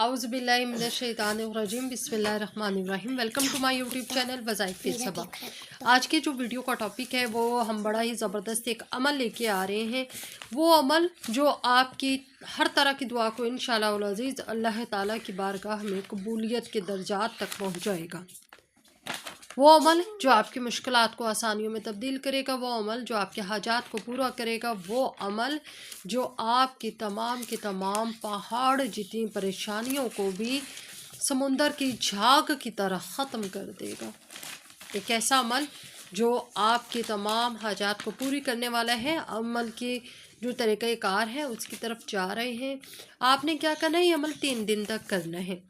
आउज़ बिल्लाहि मिनश शैतानिर रजीम बिस्मिल्लाहिर्रहमानिर्रहीम। Welcome to my YouTube channel वज़ाइफ फ़ी सबा। आज के जो वीडियो का टॉपिक है वो हम बड़ा ही ज़बरदस्त एक अमल लेके आ रहे हैं। वो अमल जो आपकी हर तरह की दुआ को इंशाअल्लाह उल अज़ीज़ अल्लाह ताला की बारगाह में कबूलियत के दर्जात तक पहुँचाएगा। वो अमल जो आपकी मुश्किलात को आसानियों में तब्दील करेगा, वो अमल जो आपके हाजात को पूरा करेगा, वो अमल जो आपकी तमाम की तमाम पहाड़ जितनी परेशानियों को भी समुंदर की झाग की तरह ख़त्म कर देगा। एक ऐसा अमल जो आपके तमाम हाजात को पूरी करने वाला है। अमल के जो तरीक़ाकार है उसकी तरफ जा रहे हैं। आपने क्या करना है, ये अमल 3 दिन तक करना है।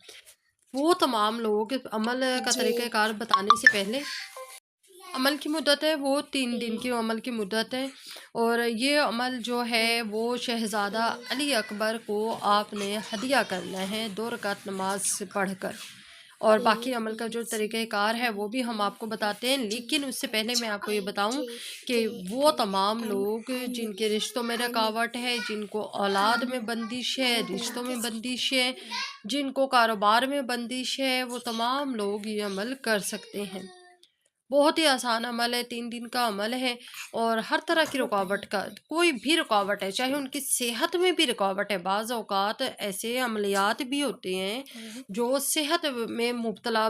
वो तमाम लोग अमल का तरीक़ाकार बताने से पहले, अमल की मुद्दत है वो 3 दिन की अमल की मुद्दत है। और ये अमल जो है वो शहज़ादा अली अकबर को आपने हदिया करना है 2 रकात नमाज पढ़कर। और बाकी अमल का जो तरीक़ाकार है वो भी हम आपको बताते हैं, लेकिन उससे पहले मैं आपको ये बताऊं कि वो तमाम लोग जिनके रिश्तों में रुकावट है, जिनको औलाद में बंदिश है, रिश्तों में बंदिश है, जिनको कारोबार में बंदिश है, वो तमाम लोग ये अमल कर सकते हैं। बहुत ही आसान अमल है, 3 दिन का अमल है। और हर तरह की रुकावट का, कोई भी रुकावट है, चाहे उनकी सेहत में भी रुकावट है। बाज़ औक़ात ऐसे अमलियात भी होते हैं जो सेहत में मुब्तला,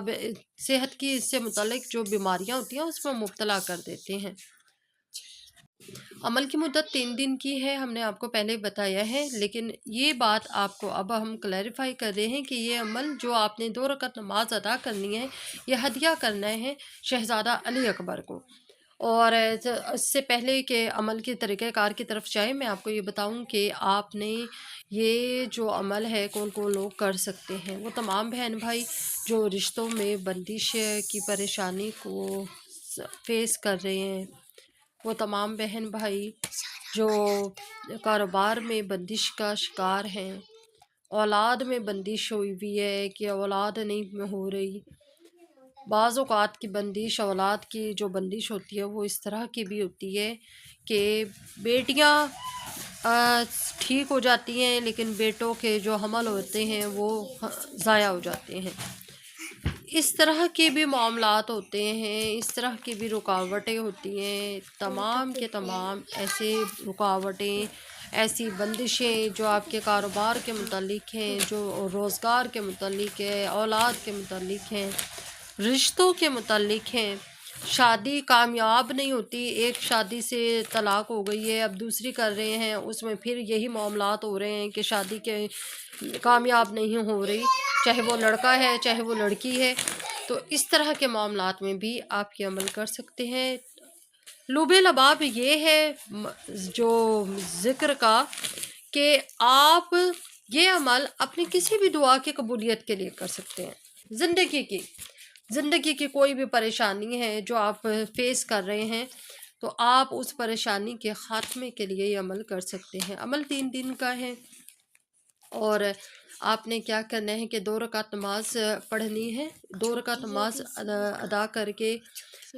सेहत की इससे मुतल्लिक जो बीमारियां होती हैं उसमें मुब्तला कर देते हैं। अमल की मुद्दत 3 दिन की है, हमने आपको पहले बताया है, लेकिन ये बात आपको अब हम क्लैरिफाई कर रहे हैं कि ये अमल जो आपने 2 रकात नमाज अदा करनी है, ये हदिया करना है शहज़ादा अली अकबर को। और इससे पहले कि अमल के तरीक़ाकार की तरफ जाए, मैं आपको ये बताऊं कि आपने ये जो अमल है कौन कौन लोग कर सकते हैं। वो तमाम बहन भाई जो रिश्तों में बंदिश की परेशानी को फेस कर रहे हैं, वो तमाम बहन भाई जो कारोबार में बंदिश का शिकार हैं, औलाद में बंदिश हुई हुई है कि औलाद नहीं हो रही। बाज़ औक़ात की बंदिश, औलाद की जो बंदिश होती है वो इस तरह की भी होती है कि बेटियां ठीक हो जाती हैं, लेकिन बेटों के जो हमल होते हैं वो ज़ाया हो जाते हैं। इस तरह के भी मामलात होते हैं, इस तरह की भी रुकावटें होती हैं। तमाम के तमाम ऐसे रुकावटें, ऐसी बंदिशें जो आपके कारोबार के मुतालिक हैं, जो रोज़गार के मुतालिक है, औलाद के मुतालिक हैं, रिश्तों के मुतालिक हैं। शादी कामयाब नहीं होती, एक शादी से तलाक हो गई है, अब दूसरी कर रहे हैं, उसमें फिर यही मामलात हो रहे हैं कि शादी के कामयाब नहीं हो रही, चाहे वो लड़का है चाहे वो लड़की है। तो इस तरह के मामलात में भी आप ये अमल कर सकते हैं। लुबे लबाब ये है जो ज़िक्र का कि आप ये अमल अपनी किसी भी दुआ की कबूलियत के लिए कर सकते हैं। ज़िंदगी की कोई भी परेशानी है जो आप फेस कर रहे हैं, तो आप उस परेशानी के ख़ात्मे के लिए ये अमल कर सकते हैं। अमल 3 दिन का है और आपने क्या करना है कि 2 रकात नमाज पढ़नी है। 2 रकात नमाज अदा करके,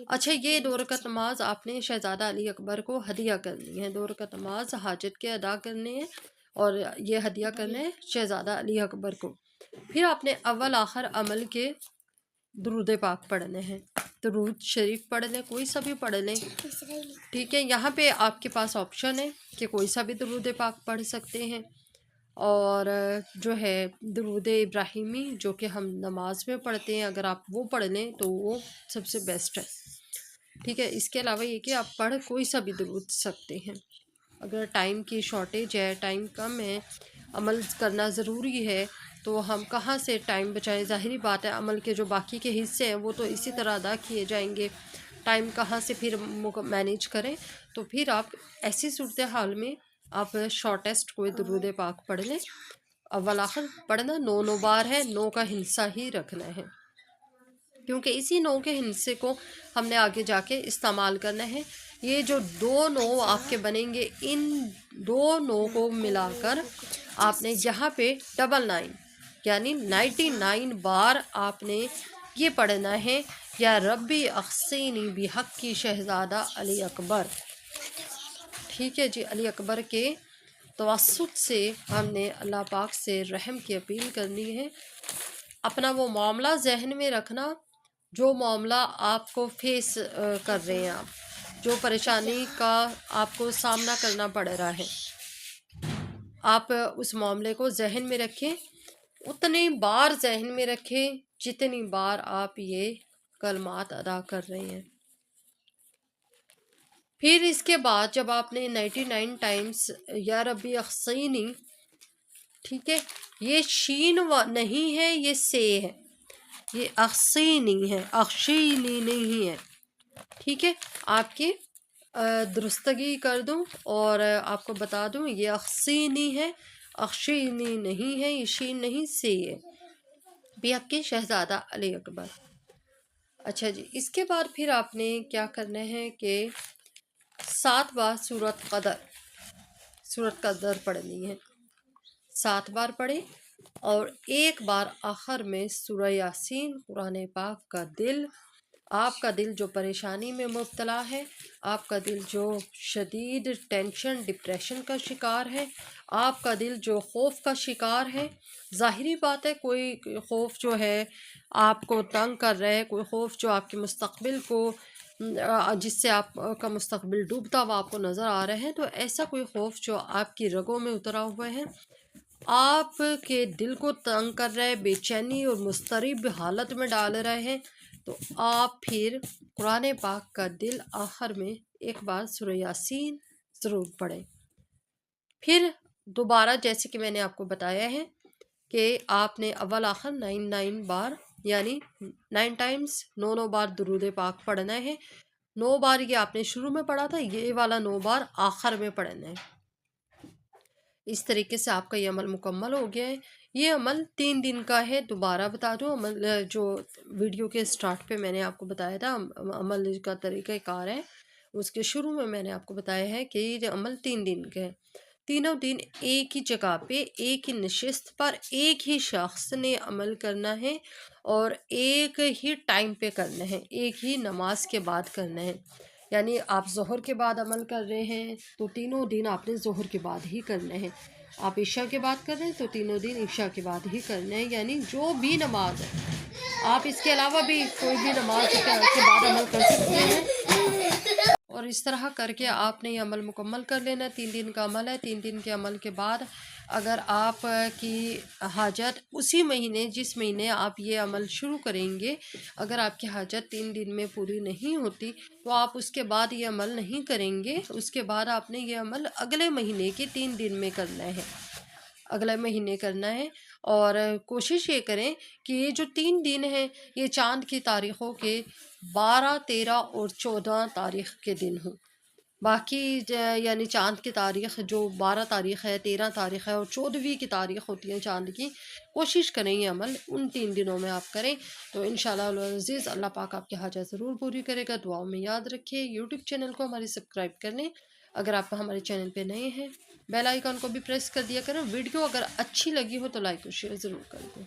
अच्छा, ये 2 रकात नमाज आपने शहज़ादा अली अकबर को हदिया करनी है। 2 रकात नमाज हाजत के अदा करने हैं और ये हदिया करना है शहज़ादा अली अकबर को। फिर आपने अव्वल आखिर अमल के दुरूद पाक पढ़ने हैं। दुरूद शरीफ पढ़ लें, कोई सा भी पढ़ लें, ठीक है। यहाँ पे आपके पास ऑप्शन है कि कोई सा भी दुरूद पाक पढ़ सकते हैं। और जो है दुरूद इब्राहिमी जो कि हम नमाज में पढ़ते हैं, अगर आप वो पढ़ लें तो वो सबसे बेस्ट है, ठीक है। इसके अलावा ये कि आप पढ़ कोई सा भी दुरूद सकते हैं। अगर टाइम की शॉर्टेज है, टाइम कम है, अमल करना ज़रूरी है, तो हम कहाँ से टाइम बचाएं। ज़ाहिरी बात है अमल के जो बाकी के हिस्से हैं वो तो इसी तरह अदा किए जाएंगे, टाइम कहाँ से फिर मैनेज करें। तो फिर आप ऐसी सूरत हाल में आप शॉर्टेस्ट कोई दुरूद पाक पढ़ लें। अव्वल आखिर पढ़ना 9 बार है, 9 का हिस्सा ही रखना है, क्योंकि इसी 9 के हिस्से को हमने आगे जाके इस्तेमाल करना है। ये जो 2 9 आपके बनेंगे, इन 2 9 को मिलाकर आपने यहाँ पे 99 यानी 99 बार आपने ये पढ़ना है, या रब्बी अख्सीनी बिहक की शहज़ादा अली अकबर, ठीक है जी। अली अकबर के तवस्सुत से हमने अल्लाह पाक से रहम की अपील करनी है। अपना वो मामला जहन में रखना जो मामला आपको फेस कर रहे हैं, आप जो परेशानी का आपको सामना करना पड़ रहा है, आप उस मामले को जहन में रखें। उतनी बार जहन में रखें जितनी बार आप ये कलमात अदा कर रहे हैं। फिर इसके बाद जब आपने 99 टाइम्स या रब्बी अख्सीनी, ठीक है, ये शीन नहीं है, ये से है, ये अख्सीनी है, अख्शीनी नहीं है, ठीक है। आपकी दुरुस्तगी कर दूं और आपको बता दूं ये अख्सीनी है, अख्शीनी नहीं है, ये शीन नहीं से है। बेहक के शहजादा अली अकबर। अच्छा जी, इसके बाद फिर आपने क्या करना है कि 7 बार सूरत कदर पढ़नी है। 7 बार पढ़े और एक बार आखिर में सूरह यासीन, कुरान पाक का दिल, आपका दिल जो परेशानी में मुब्तला है, आपका दिल जो शदीद टेंशन डिप्रेशन का शिकार है, आपका दिल जो खौफ का शिकार है। ज़ाहिरी बात है कोई खौफ जो है आपको तंग कर रहा है, कोई खौफ जो आपके मुस्तकबिल को जिससे आपका मुस्तकबिल डूबता हुआ आपको नज़र आ रहा है, तो ऐसा कोई खौफ जो आपकी रगों में उतरा हुआ है, आपके दिल को तंग कर रहा है, बेचैनी और मुस्तरिब हालत में डाल रहे हैं, तो आप फिर कुरान पाक का दिल आखिर में एक बार सूरह यासीन ज़रूर पढ़ें। फिर दोबारा जैसे कि मैंने आपको बताया है कि आपने अव्वल आखिर 9 बार यानी 9 टाइम्स 9 बार दुरूद पाक पढ़ना है। 9 बार ये आपने शुरू में पढ़ा था, ये वाला 9 बार आखिर में पढ़ना है। इस तरीके से आपका ये अमल मुकम्मल हो गया है। ये अमल 3 दिन का है। दोबारा बता दूं, अमल जो वीडियो के स्टार्ट पे मैंने आपको बताया था अमल का तरीक़ाकार है, उसके शुरू में मैंने आपको बताया है कि ये अमल 3 दिन का है। तीनों दिन एक ही जगह पे, एक ही नशिस्त पर, एक ही शख्स ने अमल करना है और एक ही टाइम पे करना है, एक ही नमाज के बाद करना है। यानी आप ज़ोहर के बाद अमल कर रहे हैं तो तीनों दिन आपने ज़ोहर के बाद ही करना है। आप इशा के बाद कर रहे हैं तो तीनों दिन इशा के बाद ही करना है। यानी जो भी नमाज है, आप इसके अलावा भी कोई भी नमाज के बाद अमल कर सकते हैं। और इस तरह करके आपने ये अमल मुकम्मल कर लेना। 3 दिन का अमल है। 3 दिन के अमल के बाद अगर आप की हाजत उसी महीने, जिस महीने आप ये अमल शुरू करेंगे, अगर आपकी हाजत 3 दिन में पूरी नहीं होती तो आप उसके बाद ये अमल नहीं करेंगे। उसके बाद आपने ये अमल अगले महीने के 3 दिन में करना है, अगले महीने करना है। और कोशिश ये करें कि ये जो 3 दिन हैं ये चाँद की तारीख़ों के 12, 13 और 14 तारीख़ के दिन हों। बाकी यानी चाँद की तारीख़ जो 12 तारीख़ है, 13 तारीख़ है और 14वीं की तारीख़ होती है चाँद की, कोशिश करें ये अमल उन 3 दिनों में आप करें तो इंशाअल्लाह अज़ीज़ अल्लाह पाक आपकी हाजत ज़रूर पूरी करेगा। दुआओं में याद रखिए। यूट्यूब चैनल को हमारी सब्सक्राइब कर लें। अगर आप हमारे चैनल पे नए हैं, बेल आइकन को भी प्रेस कर दिया करें। वीडियो अगर अच्छी लगी हो तो लाइक और शेयर ज़रूर कर दें।